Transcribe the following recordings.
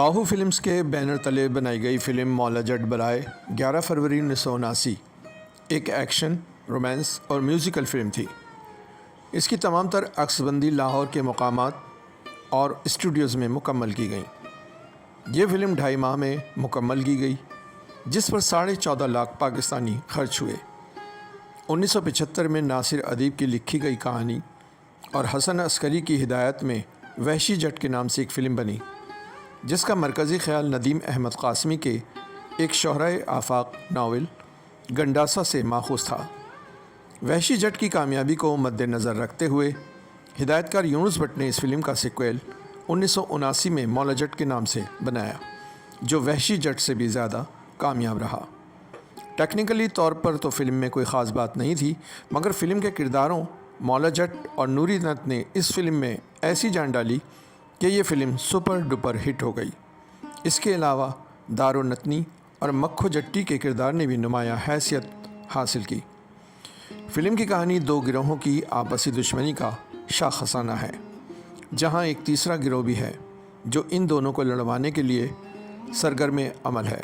आहू films के banner तले बनाई गई फ़िल्म मौला जट बराए 11 फरवरी 1979 एक एक्शन, रोमांस और म्यूज़िकल फ़िल्म थी। इसकी तमाम तर अक्सबंदी लाहौर के मकामात और स्टूडियोज़ में मुकम्मल की गई। ये फ़िल्म 2.5 माह में मुकम्मल की गई, जिस पर 14.5 लाख पाकिस्तानी खर्च हुए। 1975 में नासिर अदीब की लिखी गई कहानी और हसन अस्करी की हिदायत में वहशी जट के नाम से एक फ़िल्म बनी, जिसका मरकज़ी ख़्याल नदीम अहमद क़ासमी के एक शोहराए आफाक नावल गंडासा से माखूज़ था। वहशी जट की कामयाबी को मद्देनज़र रखते हुए हिदायतकार यूनुस भट्ट ने इस फ़िल्म का सीक्वल 1979 में मौला जट के नाम से बनाया, जो वहशी जट से भी ज़्यादा कामयाब रहा। टेक्निकली तौर पर तो फ़िल्म में कोई ख़ास बात नहीं थी, मगर फ़िल्म के किरदारों मौला जट और नूरी नत ने इस फ़िल्म में ऐसी जान डाली कि ये फ़िल्म सुपर डुपर हिट हो गई। इसके अलावा दारो नतनी और मक्खो जट्टी के किरदार ने भी नुमायाँ हैसियत हासिल की। फ़िल्म की कहानी 2 गिरोहों की आपसी दुश्मनी का शाखसाना है, जहां एक तीसरा गिरोह भी है जो इन दोनों को लड़वाने के लिए सरगर्म अमल है।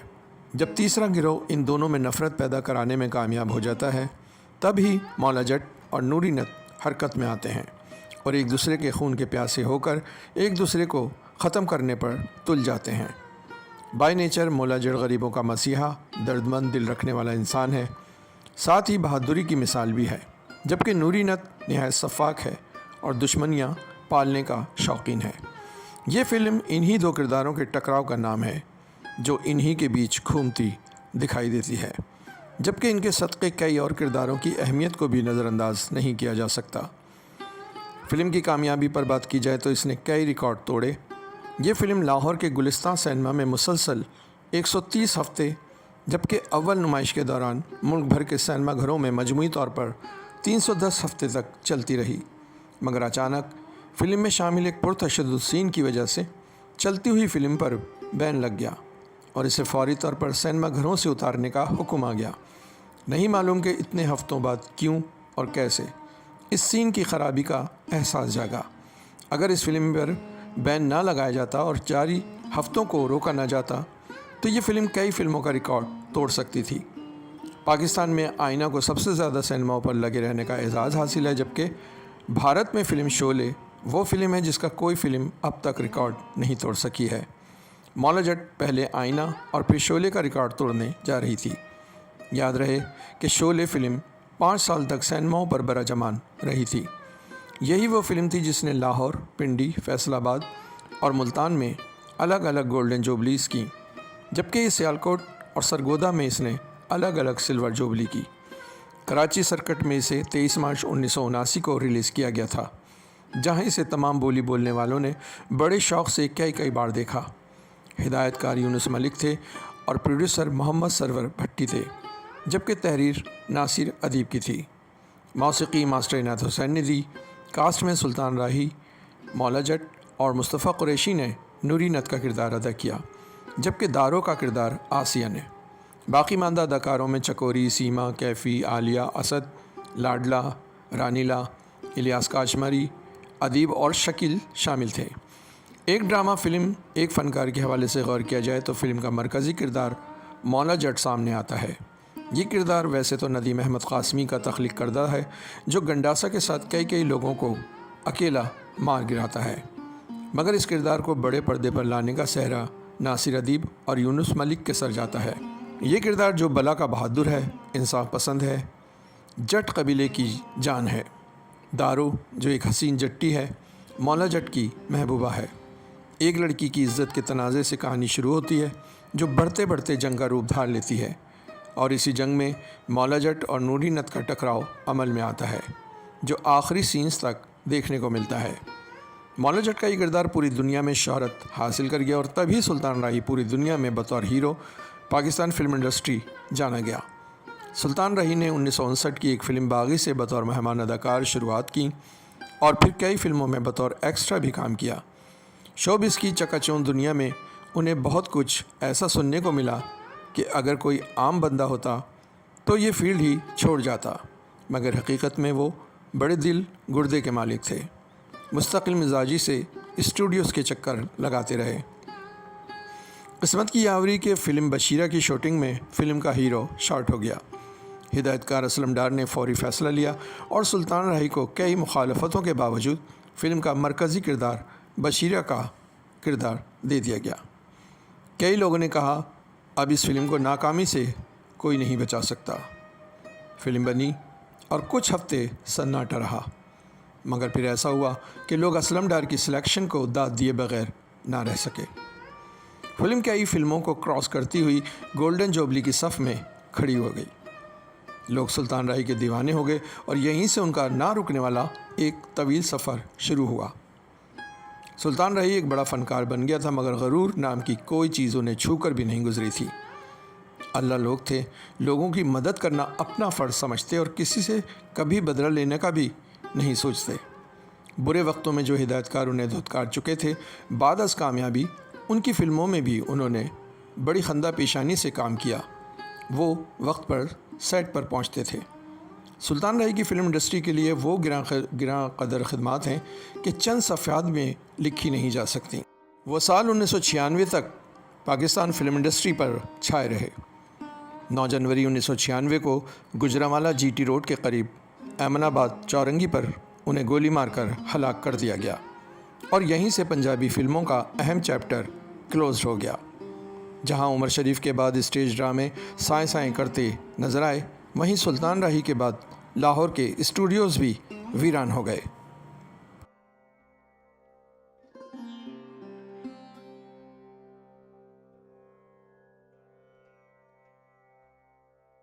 जब तीसरा गिरोह इन दोनों में नफ़रत पैदा कराने में कामयाब हो जाता है, तब ही मौला जट और नूरी नत हरकत में आते हैं और एक दूसरे के खून के प्यासे होकर एक दूसरे को ख़त्म करने पर तुल जाते हैं। बाय नेचर मौला जट गरीबों का मसीहा, दर्दमंद दिल रखने वाला इंसान है, साथ ही बहादुरी की मिसाल भी है, जबकि नूरी नत निहायत शफ़ाक है और दुश्मनियाँ पालने का शौकीन है। ये फ़िल्म इन्हीं 2 किरदारों के टकराव का नाम है, जो इन्हीं के बीच घूमती दिखाई देती है, जबकि इनके सदक़े कई और किरदारों की अहमियत को भी नज़रअंदाज नहीं किया जा सकता। फ़िल्म की कामयाबी पर बात की जाए तो इसने कई रिकॉर्ड तोड़े। ये फ़िल्म लाहौर के गुलिस्तान सिनेमा में मुसलसल 130 हफ़्ते, जबकि अव्वल नुमाइश के दौरान मुल्क भर के सिनेमा घरों में मजमूई तौर पर 310 हफ़्ते तक चलती रही। मगर अचानक फ़िल्म में शामिल एक पुरतशद्दुद सीन की वजह से चलती हुई फ़िल्म पर बैन लग गया और इसे फौरी तौर पर सिनेमा घरों से उतारने का हुक्म आ गया। नहीं मालूम कि इतने हफ़्तों बाद क्यों और कैसे इस सीन की ख़राबी का एहसास जागा। अगर इस फ़िल्म पर बैन ना लगाया जाता और जारी हफ़्तों को रोका ना जाता, तो ये फ़िल्म कई फ़िल्मों का रिकॉर्ड तोड़ सकती थी। पाकिस्तान में आईना को सबसे ज़्यादा सिनेमाओं पर लगे रहने का एजाज़ हासिल है, जबकि भारत में फ़िल्म शोले वो फ़िल्म है जिसका कोई फ़िल्म अब तक रिकॉर्ड नहीं तोड़ सकी है। मौला जट पहले आईना और फिर शोले का रिकॉर्ड तोड़ने जा रही थी। याद रहे कि शोले फ़िल्म 5 साल तक सिनेमाओं पर बराजमान रही थी। यही वो फ़िल्म थी जिसने लाहौर, पिंडी, फैसलाबाद और मुल्तान में अलग अलग गोल्डन जुबलीज़ की, जबकि सियालकोट और सरगोदा में इसने अलग अलग सिल्वर जुबली की। कराची सर्किट में इसे 23 मार्च 1979 को रिलीज़ किया गया था, जहां इसे तमाम बोली बोलने वालों ने बड़े शौक़ से कई बार देखा। हिदायतकार यूनुस मलिक थे और प्रोड्यूसर मोहम्मद सरवर भट्टी थे, जबकि तहरीर नासिर अदीब की थी। मौसीकी मास्टर इनायत हुसैन ने दी। कास्ट में सुल्तान राही, मौला जट और मुस्तफ़ा कुरैशी ने नूरी नत का किरदार अदा किया, जबकि दारो का किरदार आसिया ने। बाकी मानदा अदाकारों में चकोरी, सीमा, कैफ़ी, आलिया, असद, लाडला, रानीला, इलियास काशमरी, अदीब और शकील शामिल थे। एक ड्रामा फ़िल्म एक फ़नकार के हवाले से गौर किया जाए तो फ़िल्म का मरकज़ी किरदार मौला जट सामने आता है। ये किरदार वैसे तो नदीम अहमद क़ासमी का तख्लीक करदा है, जो गंडासा के साथ कई लोगों को अकेला मार गिराता है, मगर इस किरदार को बड़े पर्दे पर लाने का सहरा नासिर अदीब और यूनुस मलिक के सर जाता है। ये किरदार जो बला का बहादुर है, इंसाफ पसंद है, जट कबीले की जान है। दारो जो एक हसीन जट्टी है, मौला जट की महबूबा है। एक लड़की की इज़्ज़त के तनाज़े से कहानी शुरू होती है, जो बढ़ते बढ़ते जंग का रूप धार लेती है, और इसी जंग में मौला जट और नूरी नत का टकराव अमल में आता है, जो आखिरी सीन्स तक देखने को मिलता है। मौला जट का ये किरदार पूरी दुनिया में शोहरत हासिल कर गया और तभी सुल्तान राही पूरी दुनिया में बतौर हीरो पाकिस्तान फिल्म इंडस्ट्री जाना गया। सुल्तान राही ने 1959 की एक फ़िल्म बागी से बतौर मेहमान अदाकार शुरुआत की और फिर कई फ़िल्मों में बतौर एक्स्ट्रा भी काम किया। शोबिज़ की चकाचौंध दुनिया में उन्हें बहुत कुछ ऐसा सुनने को मिला कि अगर कोई आम बंदा होता तो ये फील्ड ही छोड़ जाता, मगर हकीकत में वो बड़े दिल गुर्दे के मालिक थे। मुस्तकिल मिजाजी से स्टूडियोज़ के चक्कर लगाते रहे। قسمت کی یاوری کے فلم بشیرہ کی شوٹنگ میں فلم کا ہیرو شارٹ ہو گیا۔ ہدایت کار اسلم ڈار نے فوری فیصلہ لیا اور سلطان راہی کو کئی مخالفتوں کے باوجود فلم کا مرکزی کردار بشیرہ کا کردار دے دیا گیا۔ کئی لوگوں نے کہا اب اس فلم کو ناکامی سے کوئی نہیں بچا سکتا۔ فلم بنی اور کچھ ہفتے سناٹا رہا، مگر پھر ایسا ہوا کہ لوگ اسلم ڈار کی سلیکشن کو داد دیے بغیر نہ رہ سکے۔ فلم کئی فلموں کو کراس کرتی ہوئی گولڈن جوبلی کی صف میں کھڑی ہو گئی۔ لوگ سلطان راہی کے دیوانے ہو گئے اور یہیں سے ان کا نہ رکنے والا ایک طویل سفر شروع ہوا۔ سلطان راہی ایک بڑا فنکار بن گیا تھا، مگر غرور نام کی کوئی چیز انہیں چھو کر بھی نہیں گزری تھی۔ اللہ لوگ تھے، لوگوں کی مدد کرنا اپنا فرض سمجھتے اور کسی سے کبھی بدلہ لینے کا بھی نہیں سوچتے۔ برے وقتوں میں جو ہدایت کار انہیں دھتکار چکے تھے، بعد از کامیابی ان کی فلموں میں بھی انہوں نے بڑی خندہ پیشانی سے کام کیا۔ وہ وقت پر سیٹ پر پہنچتے تھے۔ سلطان راہی کی فلم انڈسٹری کے لیے وہ گراں قدر خدمات ہیں کہ چند صفحات میں لکھی نہیں جا سکتی۔ وہ سال 1996 تک پاکستان فلم انڈسٹری پر چھائے رہے۔ 9 جنوری 1996 کو گجرانوالہ جی ٹی روڈ کے قریب ایمن آباد چورنگی پر انہیں گولی مار کر ہلاک کر دیا گیا اور یہیں سے پنجابی فلموں کا اہم چیپٹر کلوز ہو گیا۔ جہاں عمر شریف کے بعد اسٹیج ڈرامے سائیں سائیں کرتے نظر آئے، وہیں سلطان راہی کے بعد لاہور کے اسٹوڈیوز بھی ویران ہو گئے۔